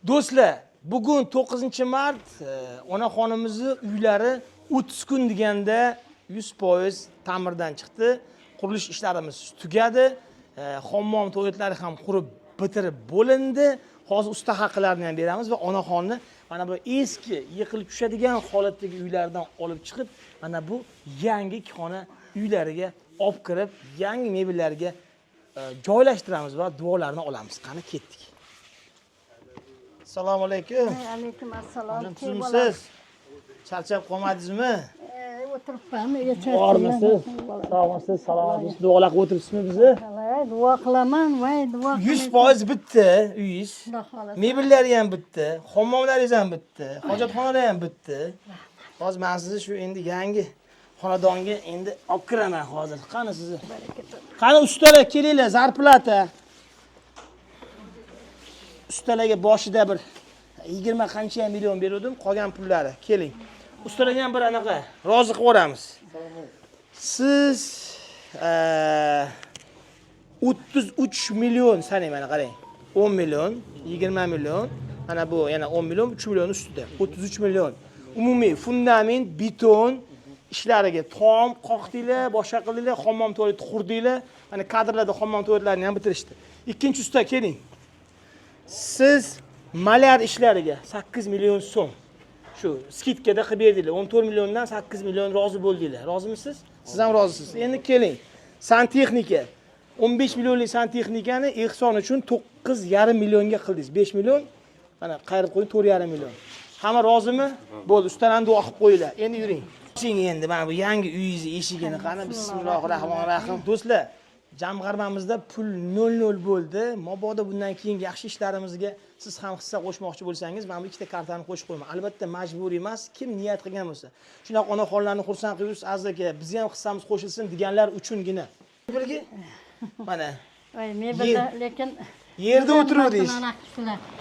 Do'stlar, bugun 9-mart onaxonimizni uylari 30 kun deganda 100% ta'mirdan chiqdi. Qurilish ishlarimiz tugadi. Hammom tualetlari ham qurib bitirib bo'lindi. Hozir usta haqlarini ham beramiz va onaxonni mana bu eski yiqilib tushadigan holatdagi uylardan olib chiqib, mana bu yangi xona uylariga olib kirib, yangi mebellarga joylashtiramiz va duolarni olamiz. Qani ketdik. Assalomu alaykum. Alaykum assalom. Kimsiz? Charchab qolmadingizmi? O'tiribman. Bormisiz? Sog'misiz? Salomatmisiz? Duolar qilib o'tiribsizmi bizni? Duo qilaman, voy duo. 100% bitdi uyingiz. Mebellari ham bitdi, hammomlaringiz ham bitdi, hojatxonalar ham bitdi. Hozir men sizni shu endi yangi xonadonga endi olib kiraman hozir. Qani sizni? Qani ustalar kelinglar, zarplata. Ustalarga boshida bir 20 qancha million berdim, qolgan pullari. Keling. Ustalarga ham bir anaqa rozi qilib o'ramiz. Siz 33 million sanang mana qarang. 10 million, 20 million, mana bu yana 10 million, 3 million ustida. 33 million. Umumiy fundament, beton ishlariga tom qoqdinglar, boshqa qildinglar, hammom tualet qurdinglar. Mana kadrlarda hammom tualetlarini ham bitirishdi. Ikkinchi usta keling. Siz malyar ishlariga 8 million so'm shu skidkada qilib berdinglar. 14 milliondan 8 million rozi bo'ldinglar. Rozimisiz? Siz ham rozisiz. Endi keling. Santexnika 15 millionlik santexnikani ehson uchun 9,5 millionga qildingiz. 5 million mana qayirib qo'ying 4,5 million. Hamma rozimi? Bo'ldi, ustalarni duo qilib qo'yinglar. Endi yuring. Oching endi mana bu yangi uyingizni eshigini qani. Bismillahirrohmanirrohim. Do'stlar, jamg'armamizda pul 0 bo'ldi. Mabodo bundan keyin yaxshi ishlarimizga siz ham hissa qo'shmoqchi bo'lsangiz, mana bu ikkita kartani qo'shib qo'yaman. Albatta majburiy emas, kim niyat qilgan bo'lsa. Shunaqa onaxonlarni xursand qilib, aziz aka, bizga ham hissamiz qo'shilsin deganlar uchungina. Bilgi? Mana. Voy, mebelda lekin yerda o'tiruvdingiz.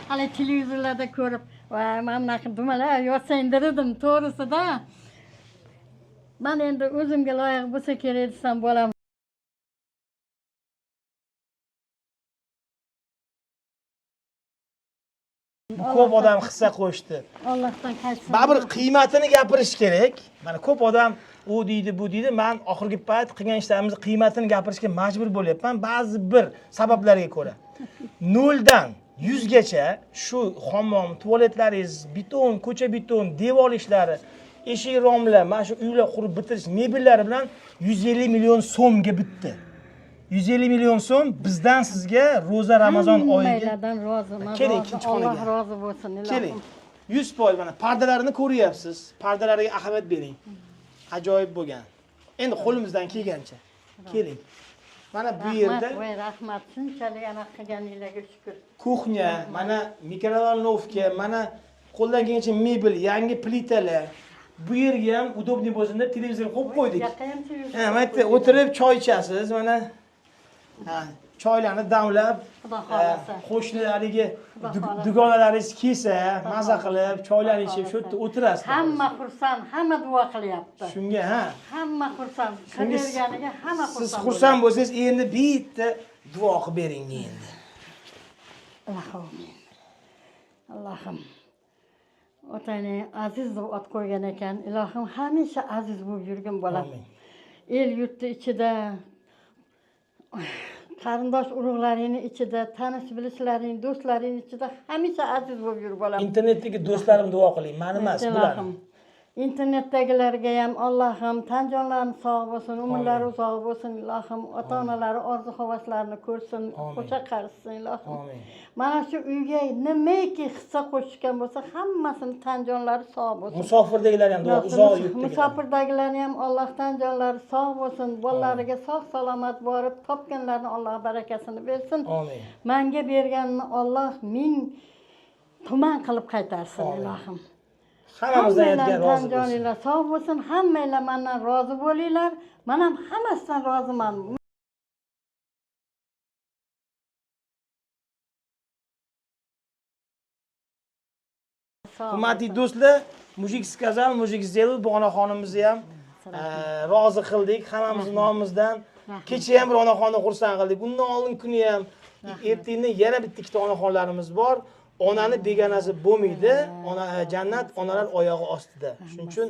Hali televizorlarda ko'rib, voy, men bunaqa dumalar yotsang dedim, to'g'risida. Men endi o'zimga loyiq bo'lsa kerak desam bo'laman. Ko'p odam hissa qo'shdi. Allohdan qaytsin. Baribir qiymatini gapirish kerak. Mana ko'p odam u deydi, bu deydi. Men oxirgi payt qilgan ishlarimizni qiymatini gapirishga majbur bo'lyapman, ba'zi bir sabablarga ko'ra. 0 dan 100 gacha shu hammom, tualetlaringiz, beton, ko'cha beton, devor ishlari, eshik romlar, mana shu uylar qurib bitirish mebellari bilan 150 million so'mga bitdi. 150 million so'm bizdan sizga ro'za Ramazon oyiga. Mayladan roziman. Keling, ikkinchi xonaga. Alloh rozi bo'lsin. Keling. 100% mana pardalarini ko'ryapsiz. Pardalariga ahamiyat bering. Ajoyib bo'lgan. Endi qo'limizdan kelgancha. Keling. Mana bu yerda voy, rahmat. Shunchalik anaqa qilganinglarga shukr. kuxnya, mana mikrovolnovka, mana qo'ldan kelgancha mebel, yangi plitalar. Bu yerga ham udobniy bo'lsin deb televizor qo'yib qo'ydik. Ha, mana yerda o'tirib choy ichasiz, mana ha, choylarni damlab, qo'shnilarga dugonalaringiz kelsa, maza qilib, choylarni ichib shu yerda o'tirasiz. Hamma xursand, hamma duo qilyapti. Shunga, ha. Hamma xursand. Qilganiga hamma xursand. Siz xursand bo'lsangiz, endi bitta duo qilib bering endi. Allohim. Otani aziz deb ot qo'ygan ekan. Ilohim hamisha aziz bo'lib yurgin bolam. El yurtni ichida qarindosh urug'laringning ichida, tanish bilishlaring, do'stlaring ichida hamisha aziz bo'lib yur bolam. Internetdagi do'stlarim duo qiling, meni emas, bular. Internetdagilarga ham Allohim tan jonlarini sog' bo'lsin, umrlari uzoq bo'lsin, ilohim ota-onalari orzu havaslarini ko'rsin, qo'sha qarishsin, ilohim. Amin. Mana shu uyga nimaiki hissa qo'shgan bo'lsa, hammasini tan jonlari sog' bo'lsin. Musofirdagilar ham duo, uzoq yurtdagilar. Musofirdagilar ham Allohdan jonlari sog' bo'lsin, bolalariga sog' salomat borib, topganlarni Alloh barakasini bersin. Amin. Menga berganini Alloh ming tuman qilib qaytarsin, ilohim. Hammamizdan yetgan rozi bo'lsin. Joninglar sog' bo'lsin, hammanglar mendan rozi bo'linglar. Men ham hammasidan roziman. Hurmatli do'stlar, mujik сказал, mujik сделал, bu onaxonimizni ham rozi qildik, hammamiz nomimizdan. Kecha ham bir onaxonni xursand qildik. Bundan oldin kuni ham ertaga yana bitta ikkita onaxonlarimiz bor. onani begonasi bo'lmaydi. Jannat onalar oyog'i ostida. Shuning uchun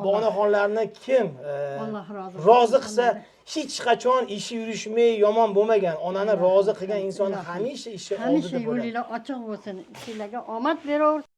bu onaxonlarni kim Alloh rozi rozi qilsa, hech qachon ishi yurishmay yomon bo'lmagan, onani rozi qilgan inson hamisha ishi hamisha oldida bo'ladi. yo'linglar ochiq bo'lsin. Sizlarga omad beraversin.